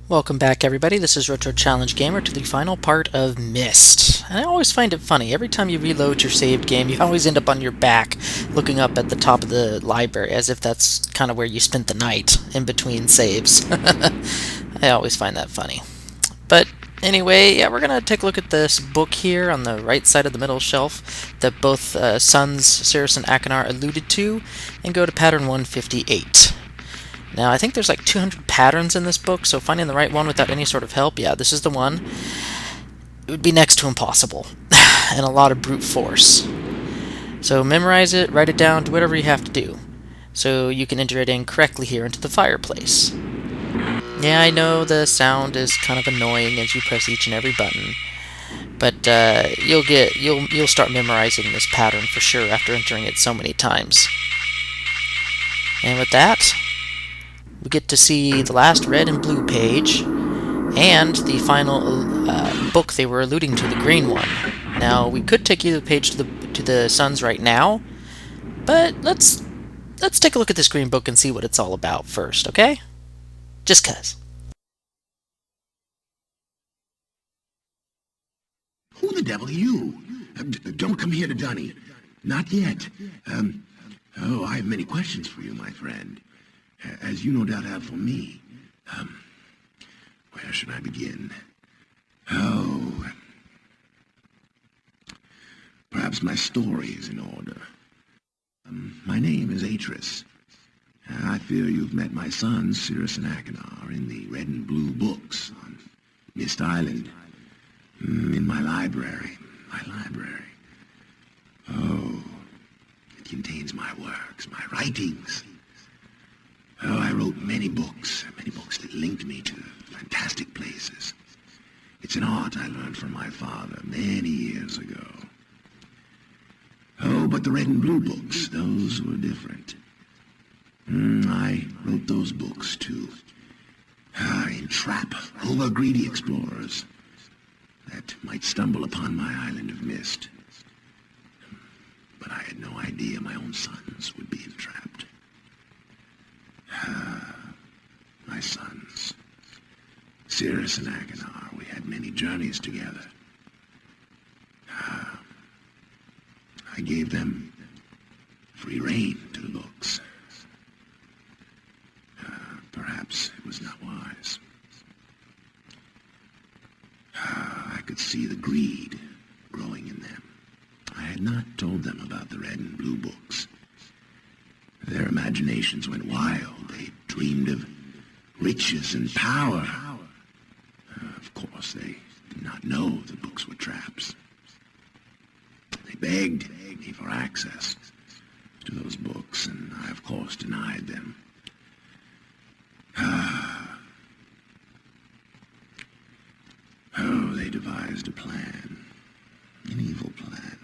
Welcome back, everybody. This is Retro Challenge Gamer to the final part of Myst. And I always find it funny. Every time you reload your saved game, you always end up on your back looking up at the top of the library as if that's kind of where you spent the night in between saves. I always find that funny. But anyway, yeah, we're going to take a look at this book here on the right side of the middle shelf that both sons, Cirrus and Akinar, alluded to, and go to pattern 158. Now, I think there's like 200 patterns in this book, so finding the right one without any sort of help, yeah, this is the one. It would be next to impossible, and a lot of brute force. So memorize it, write it down, do whatever you have to do, so you can enter it in correctly here into the fireplace. Yeah, I know the sound is kind of annoying as you press each and every button, but you'll start memorizing this pattern for sure after entering it so many times. And with that, we get to see the last red and blue page, and the final book they were alluding to, the green one. Now, we could take you the page to the sons right now, but let's take a look at this green book and see what it's all about first, okay? Just 'cause. Who the devil are you? Don't come here to Dunny. Not yet. I have many questions for you, my friend. As you no doubt have for me. Where should I begin? Perhaps my story is in order. My name is Atris. I fear you've met my sons, Cirrus and Akinar, in the red and blue books on Myst Island. In my library. Oh, it contains my works, my writings. Oh, I wrote many books that linked me to fantastic places. It's an art I learned from my father many years ago. Oh, but the red and blue books, those were different. I wrote those books to entrap over-greedy explorers that might stumble upon my island of Myst. But I had no idea my own sons would be entrapped. My sons, Cirrus and Akinar, we had many journeys together. I gave them free rein to the books. Perhaps it was not wise. I could see the greed growing in them. I had not told them about the red and blue books. Their imaginations went wild. They dreamed of riches and power. Of course, they did not know the books were traps. They begged me for access to those books, and I, of course, denied them. They devised a plan, an evil plan.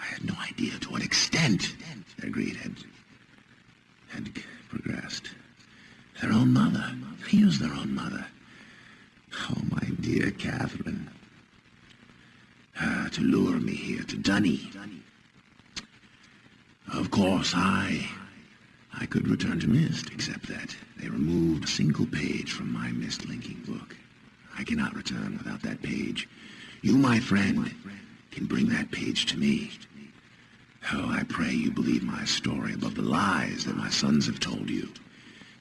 I had no idea to what extent their greed had progressed. Their own mother. They used their own mother. Oh, my dear Catherine. To lure me here to Dunny. Of course, I could return to Myst, except that they removed a single page from my Myst linking book. I cannot return without that page. You, my friend, can bring that page to me. Oh, I pray you believe my story above the lies that my sons have told you.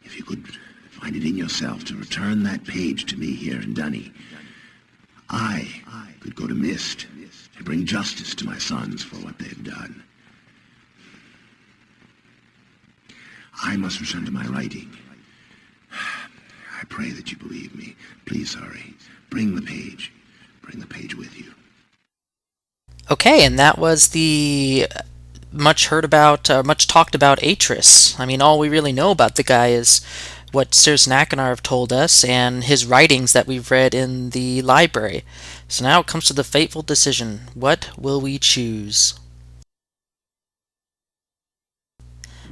If you could find it in yourself to return that page to me here in Dunny, I could go to Myst and bring justice to my sons for what they've done. I must return to my writing. I pray that you believe me. Please hurry. Bring the page. Bring the page with you. Okay, and that was the much talked about Atris. I mean, all we really know about the guy is what Cirrus and Akinar have told us and his writings that we've read in the library. So now it comes to the fateful decision. What will we choose?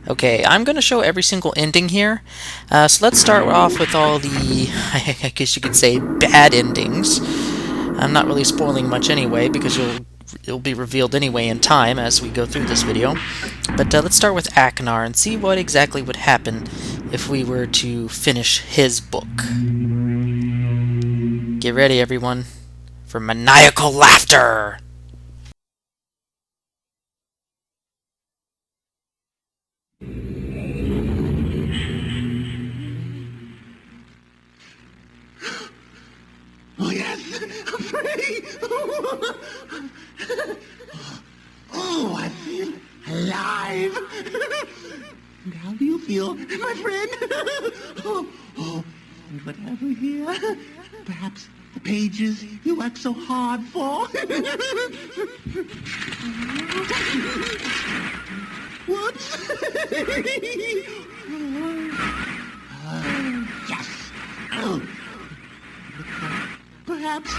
Okay, I'm going to show every single ending here. So let's start off with all the, I guess you could say, bad endings. I'm not really spoiling much anyway, because it'll be revealed anyway in time as we go through this video. But let's start with Akinar and see what exactly would happen if we were to finish his book. Get ready, everyone, for maniacal laughter! Oh, yes! I'm free! Oh, I feel alive! And how do you feel, my friend? And what have we here? Perhaps the pages you worked so hard for? Whoops! Yes! Oh. Perhaps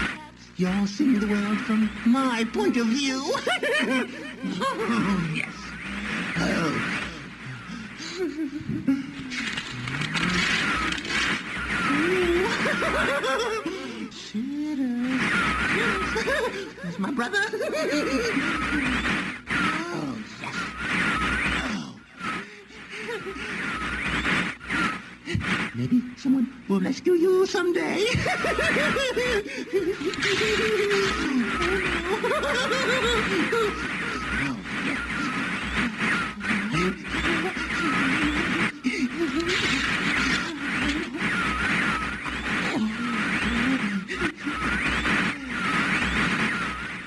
you're seeing the world from my point of view. Yes. Oh. There's my brother. Oh, yes. Oh. Maybe someone will rescue you someday.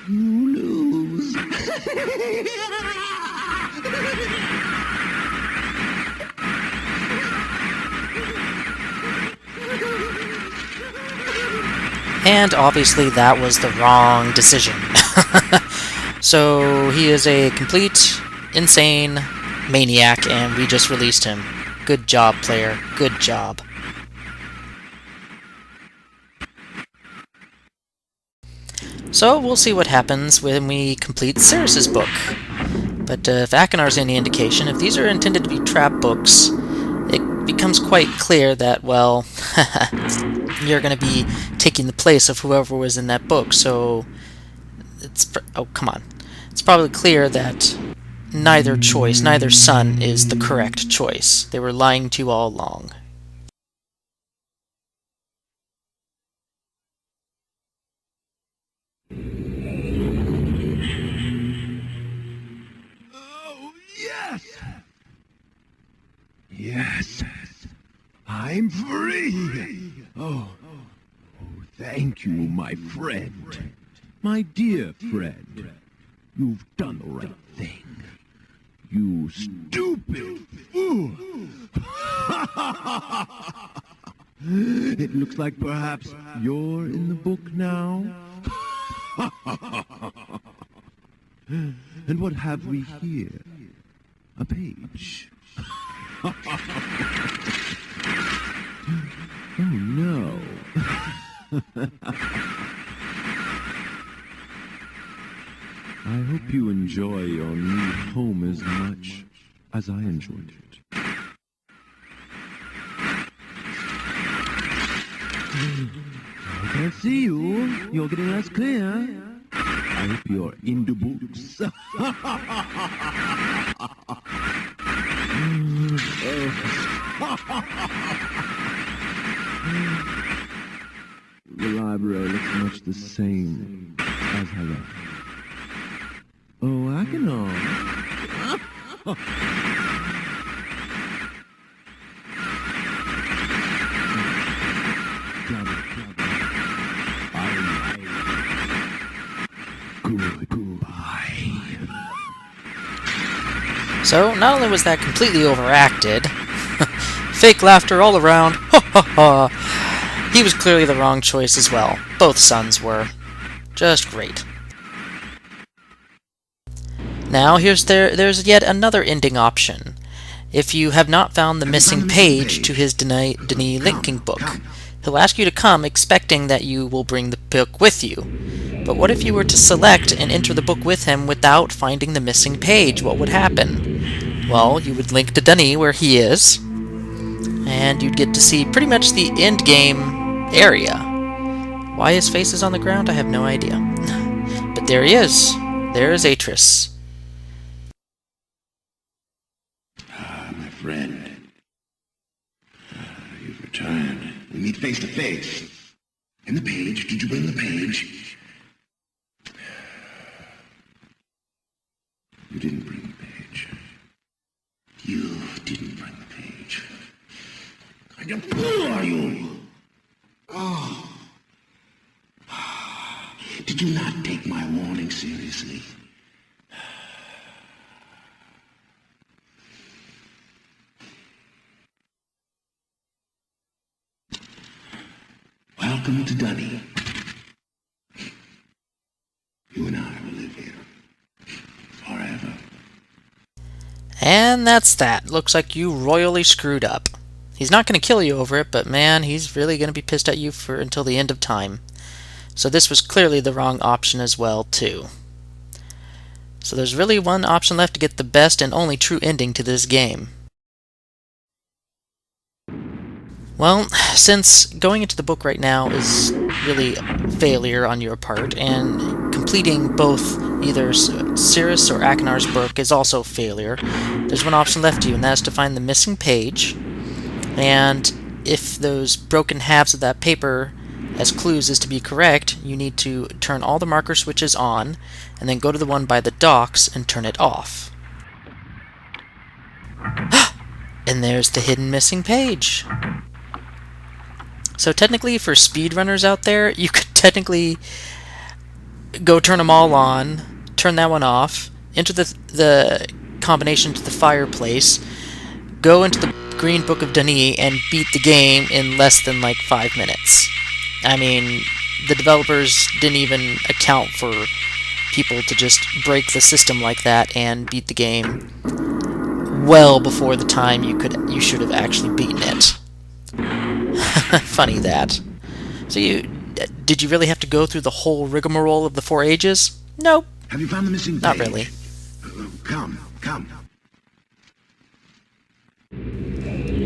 You lose. And obviously that was the wrong decision. So he is a complete, insane maniac, and we just released him. Good job, player. Good job. So we'll see what happens when we complete Ceres's book. But if Akinar's any indication, if these are intended to be trap books, it becomes quite clear that, well, you're going to be taking the place of whoever was in that book, so oh, come on. It's probably clear that neither choice, neither son, is the correct choice. They were lying to you all along. Oh, yes! Yes, I'm free! Oh, thank you, my friend. My dear friend. You've done the right thing. You stupid fool! It looks like perhaps you're in the book now. And what have we here? A page. Oh no. I hope you enjoy your new home as much as I enjoyed it. I can't see you. You're getting less clear. I hope you're in the books. The library looks much the same as I left. Oh, I can know. Goodbye. So, not only was that completely overacted, fake laughter all around, ha ha ha, he was clearly the wrong choice as well. Both sons were. Just great. Now, there's yet another ending option. If you have not found the missing page to his Denis linking book, he'll ask you to come expecting that you will bring the book with you. But what if you were to select and enter the book with him without finding the missing page? What would happen? Well, you would link to Dunny where he is, and you'd get to see pretty much the Endgame area. Why his face is on the ground, I have no idea. But there he is. There is Atris. Ah, my friend. You've returned. We meet face to face. And the page, did you bring the page? You didn't bring the page. You didn't bring the page. Kind of fool are you? Oh. Did you not take my warning seriously? Welcome to Dunny. You and I will live here forever. And that's that. Looks like you royally screwed up. He's not going to kill you over it, but man, he's really going to be pissed at you for until the end of time. So this was clearly the wrong option as well, too. So there's really one option left to get the best and only true ending to this game. Well, since going into the book right now is really a failure on your part, and completing both either Cirrus or Akinar's book is also a failure, there's one option left to you, and that is to find the missing page, and if those broken halves of that paper as clues is to be correct, you need to turn all the marker switches on, and then go to the one by the docks and turn it off. And there's the hidden missing page. So technically, for speedrunners out there, you could technically go turn them all on, turn that one off, enter the combination to the fireplace, go into the Green Book of Denis, and beat the game in less than like 5 minutes. I mean, the developers didn't even account for people to just break the system like that and beat the game well before the time you should have actually beaten it. Funny that. So did you really have to go through the whole rigmarole of the 4 ages? Nope. Have you found the missing page? Not really. Come.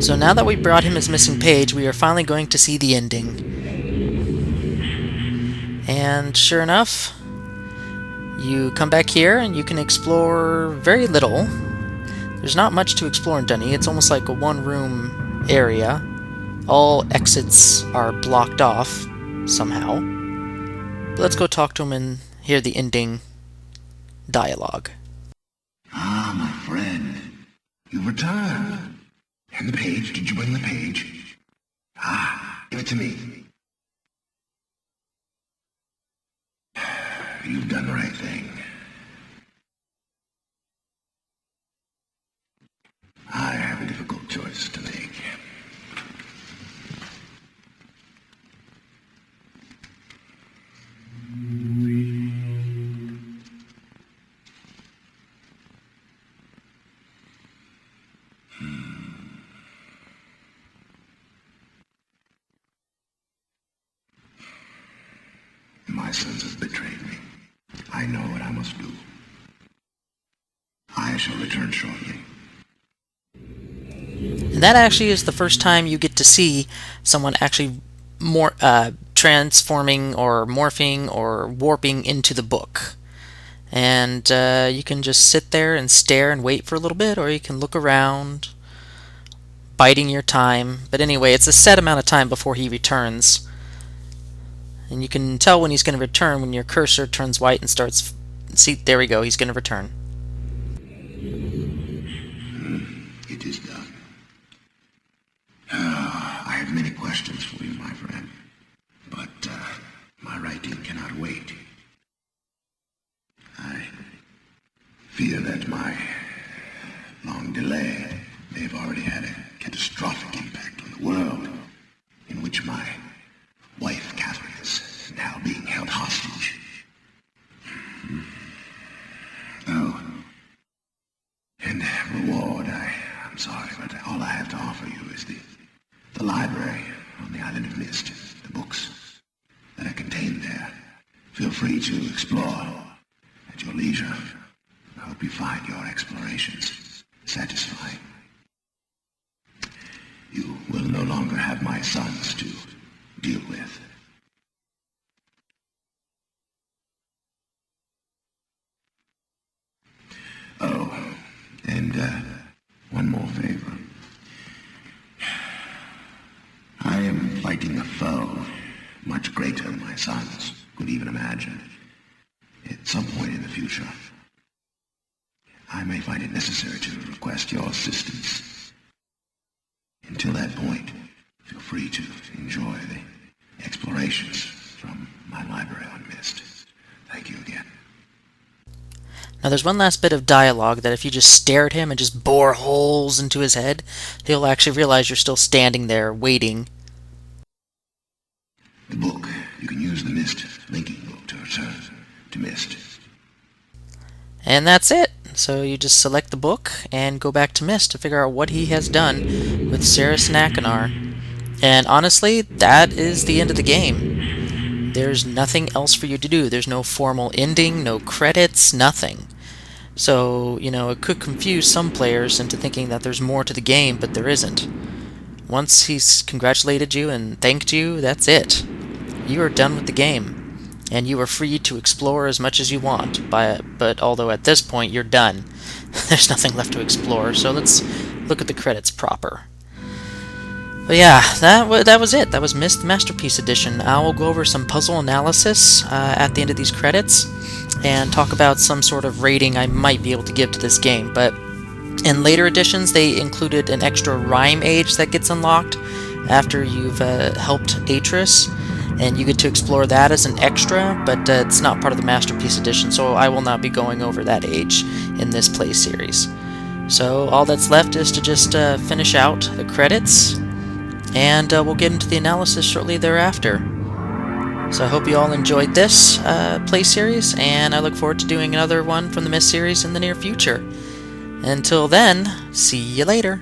So now that we brought him his missing page, we are finally going to see the ending. And sure enough, you come back here and you can explore very little. There's not much to explore in Dunny. It's almost like a one-room area. All exits are blocked off somehow. But let's go talk to him and hear the ending dialogue. Ah, my friend. You've returned. And the page, did you bring the page? Ah, give it to me. You've done the right thing. I have a difficult choice to make. My sons have betrayed me. I know what I must do. I shall return shortly. And that actually is the first time you get to see someone actually more transforming or morphing or warping into the book. And you can just sit there and stare and wait for a little bit, or you can look around, biding your time. But anyway, it's a set amount of time before he returns. And you can tell when he's going to return when your cursor turns white and starts... See, there we go, he's going to return. It is done. I have many questions for you, my friend. But my writing cannot wait. I fear that my long delay may have already had a catastrophic impact on the world in which my wife, Catherine, is now being held hostage. Oh. In reward, I'm sorry, but all I have to offer you is the library on the island of Myst, the books that are contained there. Feel free to explore at your leisure. I hope you find your explorations satisfying. You will no longer have my sons to deal with. Oh, and one more favor. I am fighting a foe much greater than my sons could even imagine. At some point in the future, I may find it necessary to request your assistance. Until that point, feel free to enjoy the explorations from my library on Myst. Thank you again. Now there's one last bit of dialogue that if you just stare at him and just bore holes into his head, he'll actually realize you're still standing there waiting. The book. You can use the Myst linking book to return to Myst. And that's it. So you just select the book and go back to Myst to figure out what he has done with Ceres and Achenar. And honestly, that is the end of the game. There's nothing else for you to do. There's no formal ending, no credits, nothing. So, it could confuse some players into thinking that there's more to the game, but there isn't. Once he's congratulated you and thanked you, that's it. You are done with the game. And you are free to explore as much as you want, but although at this point you're done. There's nothing left to explore, so let's look at the credits proper. But yeah, that was it. That was Myst Masterpiece Edition. I will go over some puzzle analysis at the end of these credits, and talk about some sort of rating I might be able to give to this game. But in later editions, they included an extra rhyme age that gets unlocked after you've helped Atris, and you get to explore that as an extra, but it's not part of the Masterpiece Edition, so I will not be going over that age in this play series. So all that's left is to just finish out the credits, and we'll get into the analysis shortly thereafter. So I hope you all enjoyed this play series, and I look forward to doing another one from the Myst series in the near future. Until then, see you later.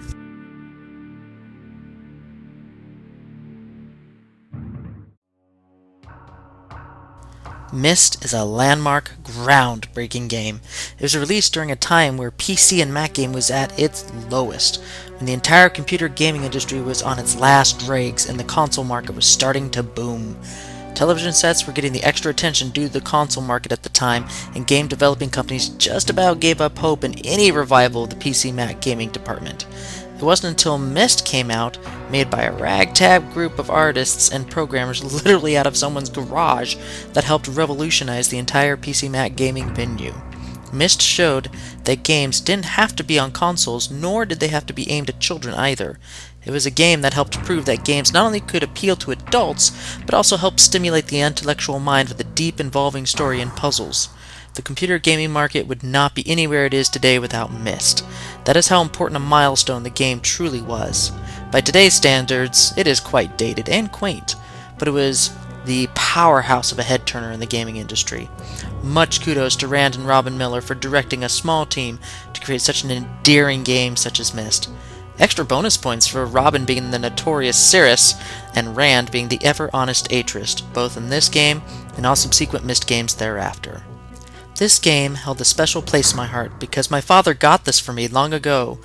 Myst is a landmark, groundbreaking game. It was released during a time where PC and Mac game was at its lowest, when the entire computer gaming industry was on its last dregs and the console market was starting to boom. Television sets were getting the extra attention due to the console market at the time, and game developing companies just about gave up hope in any revival of the PC Mac gaming department. It wasn't until Myst came out, made by a ragtag group of artists and programmers literally out of someone's garage, that helped revolutionize the entire PC Mac gaming venue. Myst showed that games didn't have to be on consoles, nor did they have to be aimed at children either. It was a game that helped prove that games not only could appeal to adults, but also help stimulate the intellectual mind with a deep, involving story and puzzles. The computer gaming market would not be anywhere it is today without Myst. That is how important a milestone the game truly was. By today's standards, it is quite dated and quaint, but it was the powerhouse of a head-turner in the gaming industry. Much kudos to Rand and Robin Miller for directing a small team to create such an endearing game such as Myst. Extra bonus points for Robin being the notorious Ceres, and Rand being the ever-honest Atris, both in this game and all subsequent Myst games thereafter. This game held a special place in my heart because my father got this for me long ago,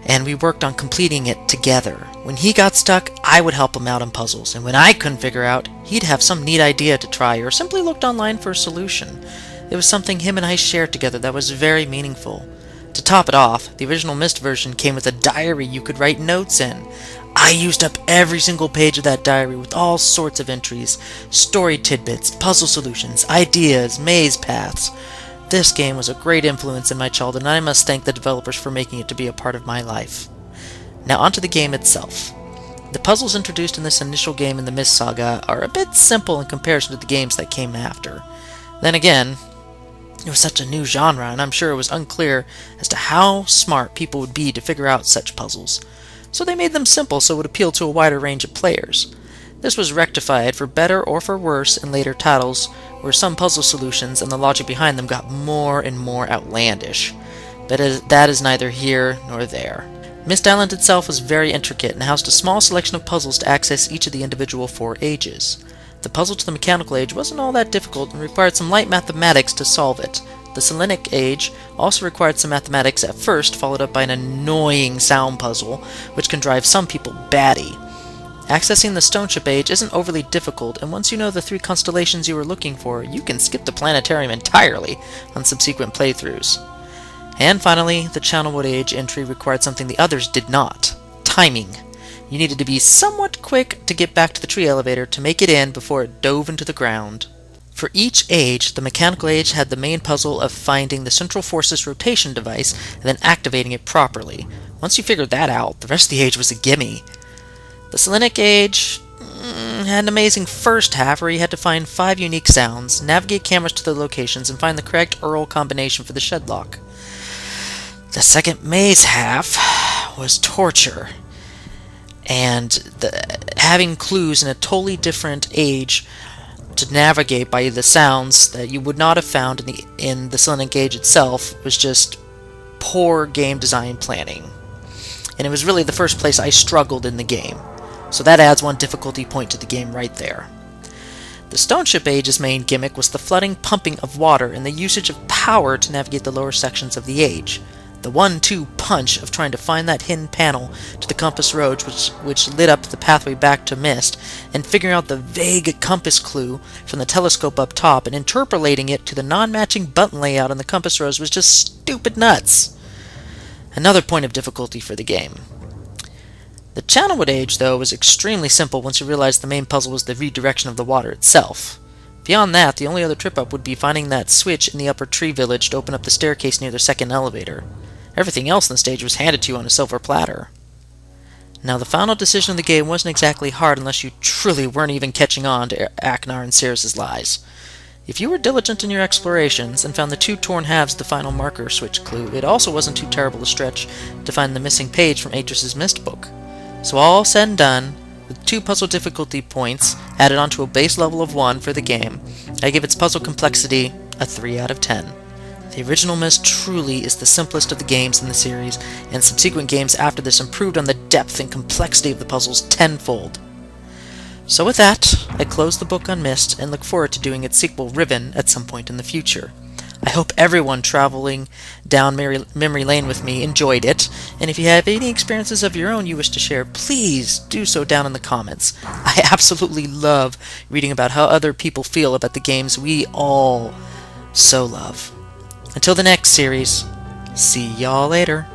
and we worked on completing it together. When he got stuck, I would help him out on puzzles, and when I couldn't figure out, he'd have some neat idea to try or simply looked online for a solution. It was something him and I shared together that was very meaningful. To top it off, the original Myst version came with a diary you could write notes in. I used up every single page of that diary with all sorts of entries, story tidbits, puzzle solutions, ideas, maze paths. This game was a great influence in my childhood, and I must thank the developers for making it to be a part of my life. Now onto the game itself. The puzzles introduced in this initial game in the Myst saga are a bit simple in comparison to the games that came after. Then again, it was such a new genre, and I'm sure it was unclear as to how smart people would be to figure out such puzzles. So they made them simple so it would appeal to a wider range of players. This was rectified for better or for worse in later titles, where some puzzle solutions and the logic behind them got more and more outlandish. But that is neither here nor there. Myst Island itself was very intricate and housed a small selection of puzzles to access each of the individual 4 ages. The puzzle to the mechanical age wasn't all that difficult and required some light mathematics to solve it. The Selenic Age also required some mathematics at first, followed up by an annoying sound puzzle, which can drive some people batty. Accessing the Stoneship Age isn't overly difficult, and once you know the 3 constellations you were looking for, you can skip the planetarium entirely on subsequent playthroughs. And finally, the Channelwood Age entry required something the others did not: timing. You needed to be somewhat quick to get back to the tree elevator to make it in before it dove into the ground. For each age, the Mechanical Age had the main puzzle of finding the Central Forces rotation device and then activating it properly. Once you figured that out, the rest of the age was a gimme. The Selenic Age had an amazing first half where you had to find 5 unique sounds, navigate cameras to the locations, and find the correct URL combination for the shed lock. The second maze half was torture, and having clues in a totally different age to navigate by the sounds that you would not have found in the Selenic Age itself was just poor game design planning. And it was really the first place I struggled in the game. So that adds 1 difficulty point to the game right there. The Stoneship Age's main gimmick was the flooding pumping of water and the usage of power to navigate the lower sections of the age. The 1-2 punch of trying to find that hidden panel to the compass roads which lit up the pathway back to Myst, and figuring out the vague compass clue from the telescope up top and interpolating it to the non-matching button layout on the compass roads was just stupid nuts. Another point of difficulty for the game. The Channelwood Age, though, was extremely simple once you realized the main puzzle was the redirection of the water itself. Beyond that, the only other trip-up would be finding that switch in the upper tree village to open up the staircase near the second elevator. Everything else in the stage was handed to you on a silver platter. Now, the final decision of the game wasn't exactly hard unless you truly weren't even catching on to Aknar and Cirrus's lies. If you were diligent in your explorations and found the 2 torn halves of the final marker switch clue, it also wasn't too terrible a stretch to find the missing page from Atris's Myst book. So all said and done, with 2 puzzle difficulty points added onto a base level of 1 for the game, I give its puzzle complexity a 3 out of 10. The original Myst truly is the simplest of the games in the series, and subsequent games after this improved on the depth and complexity of the puzzles tenfold. So with that, I close the book on Myst and look forward to doing its sequel, Riven, at some point in the future. I hope everyone traveling down memory lane with me enjoyed it, and if you have any experiences of your own you wish to share, please do so down in the comments. I absolutely love reading about how other people feel about the games we all so love. Until the next series, see y'all later.